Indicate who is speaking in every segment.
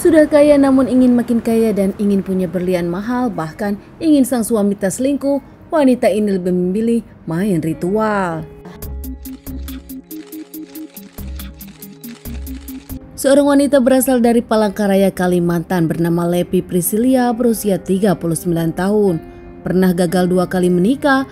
Speaker 1: Sudah kaya namun ingin makin kaya dan ingin punya berlian mahal, bahkan ingin sang suami tak selingkuh, wanita ini lebih memilih main ritual. Seorang wanita berasal dari Palangkaraya, Kalimantan bernama Lepi Priscilia berusia 39 tahun. Pernah gagal 2 kali menikah.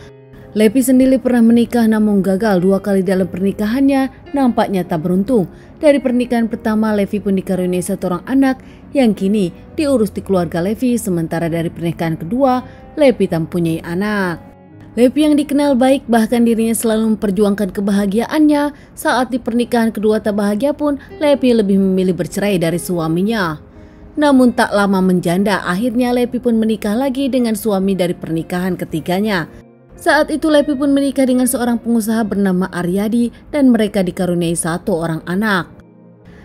Speaker 1: Lepi sendiri pernah menikah namun gagal 2 kali dalam pernikahannya, nampaknya tak beruntung. Dari pernikahan pertama, Levi pun dikaruniai 1 orang anak yang kini diurus di keluarga Levi, sementara dari pernikahan kedua, Levi tak mempunyai anak. Levi yang dikenal baik, bahkan dirinya selalu memperjuangkan kebahagiaannya. Saat di pernikahan kedua tak bahagia pun, Levi lebih memilih bercerai dari suaminya. Namun tak lama menjanda, akhirnya Levi pun menikah lagi dengan suami dari pernikahan ketiganya. Saat itu Lepi pun menikah dengan seorang pengusaha bernama Aryadi dan mereka dikaruniai 1 orang anak.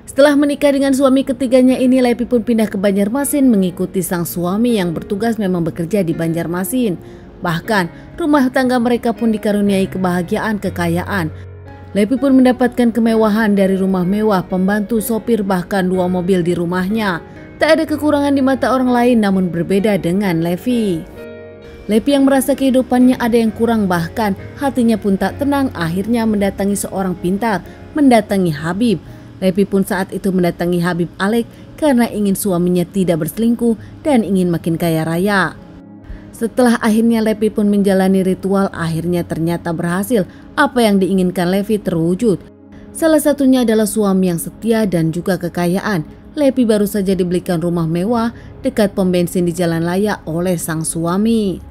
Speaker 1: Setelah menikah dengan suami ketiganya ini, Lepi pun pindah ke Banjarmasin mengikuti sang suami yang bertugas memang bekerja di Banjarmasin. Bahkan rumah tangga mereka pun dikaruniai kebahagiaan kekayaan. Lepi pun mendapatkan kemewahan dari rumah mewah, pembantu, sopir, bahkan 2 mobil di rumahnya. Tak ada kekurangan di mata orang lain, namun berbeda dengan Levi. Lepi yang merasa kehidupannya ada yang kurang, bahkan hatinya pun tak tenang, akhirnya mendatangi seorang pintar, mendatangi Habib. Lepi pun saat itu mendatangi Habib Alek karena ingin suaminya tidak berselingkuh dan ingin makin kaya raya. Setelah akhirnya Lepi pun menjalani ritual, akhirnya ternyata berhasil. Apa yang diinginkan Levi terwujud. Salah satunya adalah suami yang setia dan juga kekayaan. Lepi baru saja dibelikan rumah mewah dekat pom bensin di Jalan Laya oleh sang suami.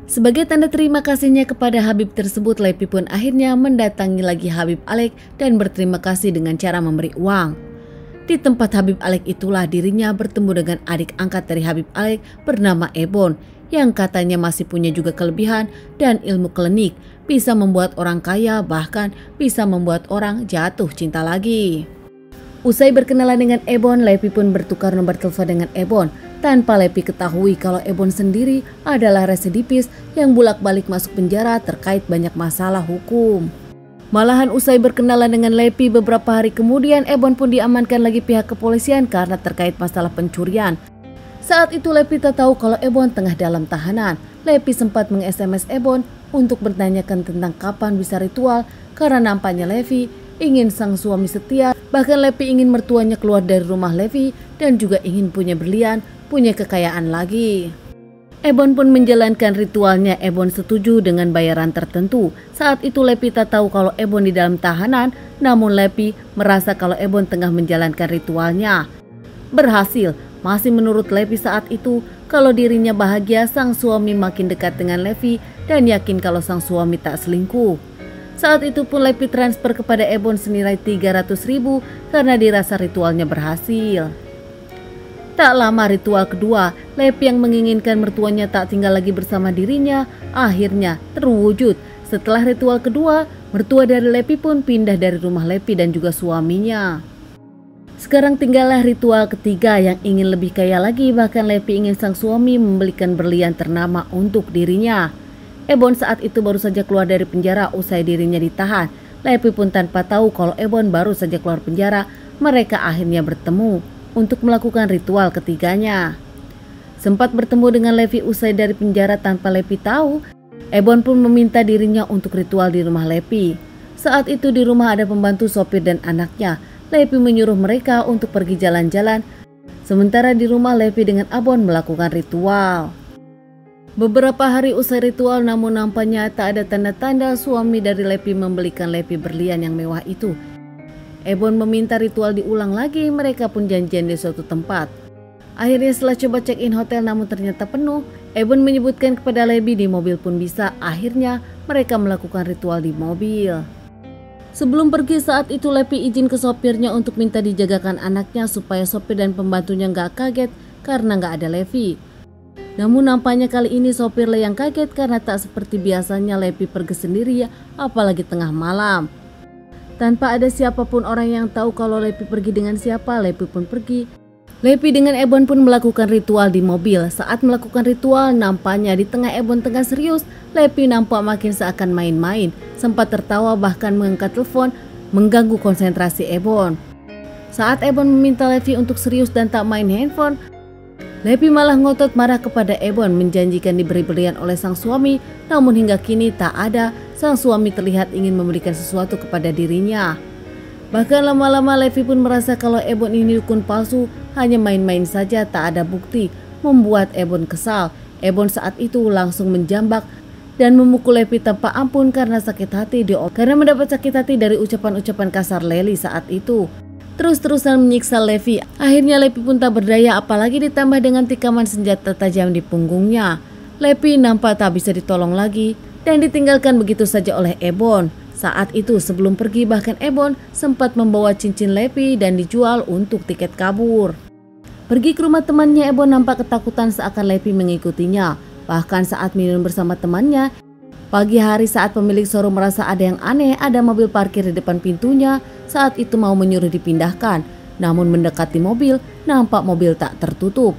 Speaker 1: Sebagai tanda terima kasihnya kepada Habib tersebut, Lepi pun akhirnya mendatangi lagi Habib Alek dan berterima kasih dengan cara memberi uang. Di tempat Habib Alek itulah dirinya bertemu dengan adik angkat dari Habib Alek bernama Ebon, yang katanya masih punya juga kelebihan dan ilmu klinik, bisa membuat orang kaya, bahkan bisa membuat orang jatuh cinta lagi. Usai berkenalan dengan Ebon, Lepi pun bertukar nomor telepon dengan Ebon. Tanpa Lepi ketahui kalau Ebon sendiri adalah residivis yang bolak-balik masuk penjara terkait banyak masalah hukum. Malahan usai berkenalan dengan Lepi beberapa hari kemudian, Ebon pun diamankan lagi pihak kepolisian karena terkait masalah pencurian. Saat itu Lepi tak tahu kalau Ebon tengah dalam tahanan. Lepi sempat meng-SMS Ebon untuk bertanyakan tentang kapan bisa ritual karena nampaknya Levi ingin sang suami setia. Bahkan Lepi ingin mertuanya keluar dari rumah Levi dan juga ingin punya berlian, punya kekayaan lagi. Ebon pun menjalankan ritualnya. Ebon setuju dengan bayaran tertentu. Saat itu Lepi tak tahu kalau Ebon di dalam tahanan, namun Lepi merasa kalau Ebon tengah menjalankan ritualnya. Berhasil. Masih menurut Lepi saat itu kalau dirinya bahagia, sang suami makin dekat dengan Levi dan yakin kalau sang suami tak selingkuh. Saat itu pun Lepi transfer kepada Ebon senilai 300.000 karena dirasa ritualnya berhasil. Tak lama ritual kedua, Lepi yang menginginkan mertuanya tak tinggal lagi bersama dirinya, akhirnya terwujud. Setelah ritual kedua, mertua dari Lepi pun pindah dari rumah Lepi dan juga suaminya. Sekarang tinggallah ritual ketiga yang ingin lebih kaya lagi, bahkan Lepi ingin sang suami membelikan berlian ternama untuk dirinya. Ebon saat itu baru saja keluar dari penjara usai dirinya ditahan. Lepi pun tanpa tahu kalau Ebon baru saja keluar penjara, mereka akhirnya bertemu untuk melakukan ritual ketiganya. Sempat bertemu dengan Levi usai dari penjara tanpa Lepi tahu, Ebon pun meminta dirinya untuk ritual di rumah Lepi. Saat itu di rumah ada pembantu, sopir dan anaknya. Lepi menyuruh mereka untuk pergi jalan-jalan, sementara di rumah Lepi dengan Ebon melakukan ritual. Beberapa hari usai ritual, namun nampaknya tak ada tanda-tanda suami dari Lepi membelikan Lepi berlian yang mewah itu. Ebon meminta ritual diulang lagi, mereka pun janjian di suatu tempat. Akhirnya setelah coba check-in hotel namun ternyata penuh, Ebon menyebutkan kepada Lepi di mobil pun bisa. Akhirnya mereka melakukan ritual di mobil. Sebelum pergi saat itu Lepi izin ke sopirnya untuk minta dijagakan anaknya supaya sopir dan pembantunya gak kaget karena gak ada Levi. Namun nampaknya kali ini sopirlah yang kaget karena tak seperti biasanya Lepi pergi sendiri, apalagi tengah malam. Tanpa ada siapapun orang yang tahu kalau Lepi pergi dengan siapa, Lepi pun pergi. Lepi dengan Ebon pun melakukan ritual di mobil. Saat melakukan ritual, nampaknya di tengah Ebon tengah serius, Lepi nampak makin seakan main-main. Sempat tertawa bahkan mengangkat telepon, mengganggu konsentrasi Ebon. Saat Ebon meminta Levi untuk serius dan tak main handphone, Levi malah ngotot marah kepada Ebon, menjanjikan diberi berlian oleh sang suami, namun hingga kini tak ada. Sang suami terlihat ingin memberikan sesuatu kepada dirinya. Bahkan lama-lama Levi pun merasa kalau Ebon ini dukun palsu, hanya main-main saja, tak ada bukti, membuat Ebon kesal. Ebon saat itu langsung menjambak dan memukul Levi tanpa ampun karena sakit hati karena mendapat sakit hati dari ucapan-ucapan kasar Lely saat itu. Terus-terusan menyiksa Levi. Akhirnya Levi pun tak berdaya, apalagi ditambah dengan tikaman senjata tajam di punggungnya. Levi nampak tak bisa ditolong lagi dan ditinggalkan begitu saja oleh Ebon. Saat itu sebelum pergi bahkan Ebon sempat membawa cincin Levi dan dijual untuk tiket kabur. Pergi ke rumah temannya, Ebon nampak ketakutan seakan Levi mengikutinya. Bahkan saat minum bersama temannya, pagi hari saat pemilik showroom merasa ada yang aneh, ada mobil parkir di depan pintunya. Saat itu mau menyuruh dipindahkan, namun mendekati mobil, nampak mobil tak tertutup.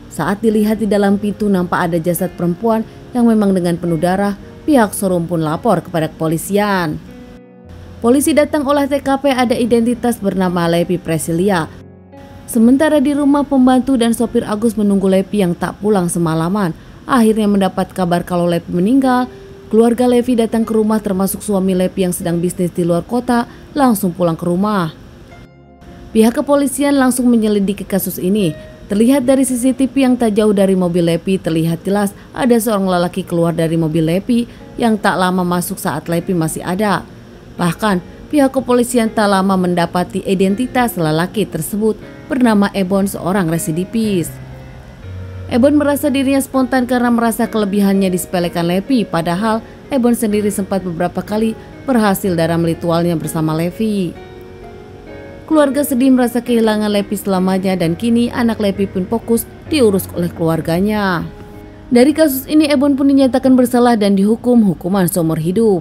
Speaker 1: Saat dilihat di dalam pintu nampak ada jasad perempuan yang memang dengan penuh darah. Pihak showroom pun lapor kepada kepolisian. Polisi datang olah TKP, ada identitas bernama Levi Presilia. Sementara di rumah pembantu dan sopir Agus menunggu Levi yang tak pulang semalaman. Akhirnya mendapat kabar kalau Levi meninggal. Keluarga Levi datang ke rumah termasuk suami Levi yang sedang bisnis di luar kota, langsung pulang ke rumah. Pihak kepolisian langsung menyelidiki kasus ini. Terlihat dari CCTV yang tak jauh dari mobil Levi, terlihat jelas ada seorang lelaki keluar dari mobil Levi yang tak lama masuk saat Levi masih ada. Bahkan pihak kepolisian tak lama mendapati identitas lelaki tersebut bernama Ebon, seorang residivis. Ebon merasa dirinya spontan karena merasa kelebihannya disepelekan Levi, padahal Ebon sendiri sempat beberapa kali berhasil dalam ritualnya bersama Levi. Keluarga sedih merasa kehilangan Levi selamanya dan kini anak Levi pun fokus diurus oleh keluarganya. Dari kasus ini Ebon pun dinyatakan bersalah dan dihukum hukuman seumur hidup.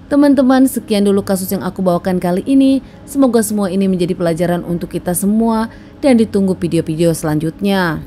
Speaker 1: Teman-teman, sekian dulu kasus yang aku bawakan kali ini. Semoga semua ini menjadi pelajaran untuk kita semua dan ditunggu video-video selanjutnya.